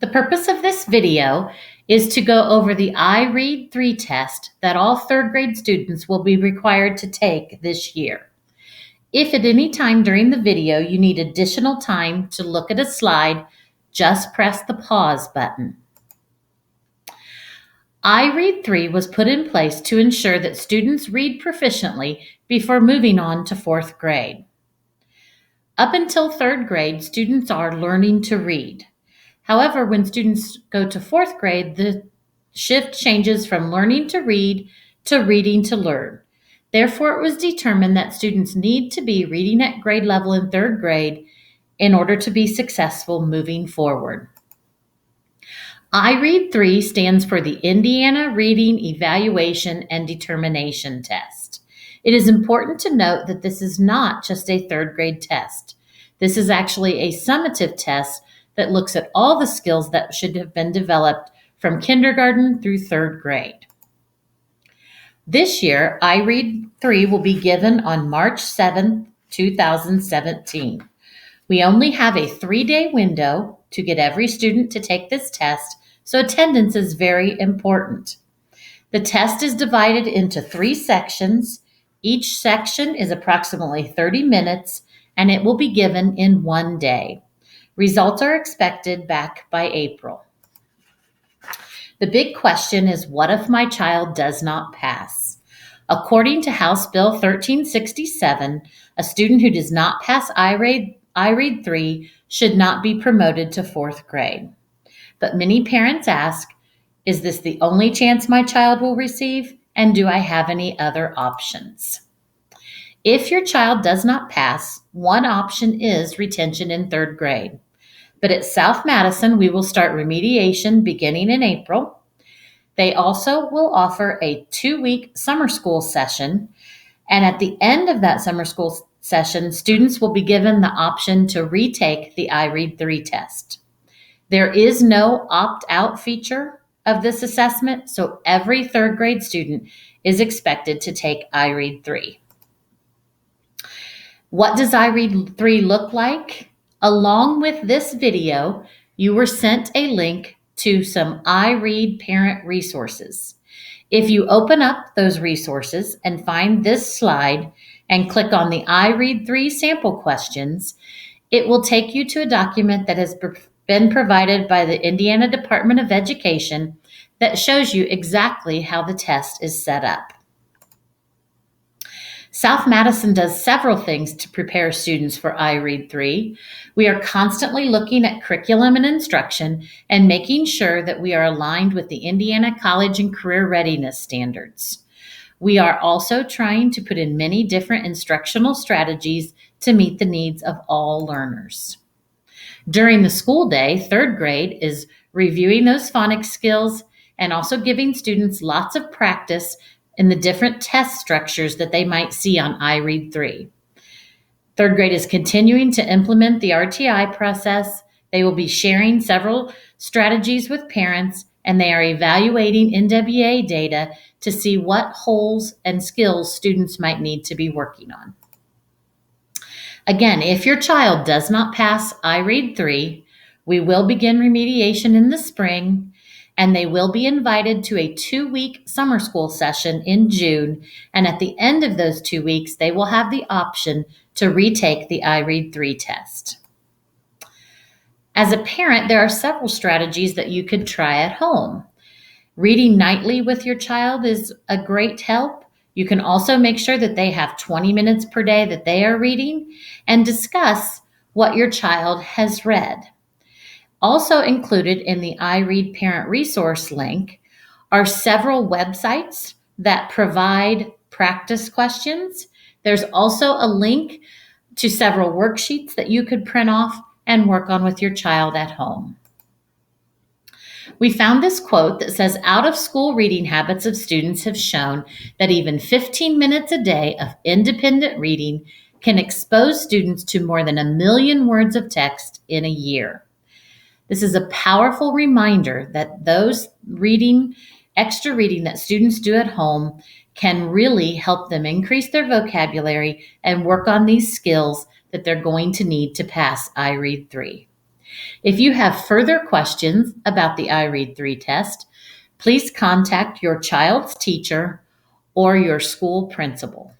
The purpose of this video is to go over the IREAD 3 test that all third grade students will be required to take this year. If at any time during the video you need additional time to look at a slide, just press the pause button. IREAD 3 was put in place to ensure that students read proficiently before moving on to fourth grade. Up until third grade, students are learning to read. However, when students go to fourth grade, the shift changes from learning to read to reading to learn. Therefore, it was determined that students need to be reading at grade level in third grade in order to be successful moving forward. IREAD 3 stands for the Indiana Reading Evaluation and Determination Test. It is important to note that this is not just a third grade test. This is actually a summative test that looks at all the skills that should have been developed from kindergarten through third grade. This year, IREAD 3 will be given on March 7th, 2017. We only have a 3-day window to get every student to take this test, so attendance is very important. The test is divided into 3 sections. Each section is approximately 30 minutes, and it will be given in 1 day. Results are expected back by April. The big question is, what if my child does not pass? According to House Bill 1367, a student who does not pass IREAD 3 should not be promoted to fourth grade. But many parents ask, is this the only chance my child will receive? And do I have any other options? If your child does not pass, one option is retention in third grade. But at South Madison, we will start remediation beginning in April. They also will offer a 2-week summer school session. And at the end of that summer school session, students will be given the option to retake the IREAD 3 test. There is no opt-out feature of this assessment, so every third grade student is expected to take IREAD 3. What does IREAD 3 look like? Along with this video, you were sent a link to some IREAD parent resources. If you open up those resources and find this slide and click on the IREAD 3 sample questions, it will take you to a document that has been provided by the Indiana Department of Education that shows you exactly how the test is set up. South Madison does several things to prepare students for IREAD 3. We are constantly looking at curriculum and instruction and making sure that we are aligned with the Indiana College and Career Readiness standards. We are also trying to put in many different instructional strategies to meet the needs of all learners. During the school day, third grade is reviewing those phonics skills and also giving students lots of practice in the different test structures that they might see on IREAD 3. Third grade is continuing to implement the RTI process. They will be sharing several strategies with parents, and they are evaluating NWA data to see what holes and skills students might need to be working on. Again, if your child does not pass IREAD 3, we will begin remediation in the spring, and they will be invited to a 2-week summer school session in June. And at the end of those 2 weeks, they will have the option to retake the IREAD 3 test. As a parent, there are several strategies that you could try at home. Reading nightly with your child is a great help. You can also make sure that they have 20 minutes per day that they are reading and discuss what your child has read. Also included in the IREAD Parent Resource link are several websites that provide practice questions. There's also a link to several worksheets that you could print off and work on with your child at home. We found this quote that says, out-of-school reading habits of students have shown that even 15 minutes a day of independent reading can expose students to more than 1 million words of text in a year. This is a powerful reminder that those extra reading that students do at home can really help them increase their vocabulary and work on these skills that they're going to need to pass IREAD 3. If you have further questions about the IREAD 3 test, please contact your child's teacher or your school principal.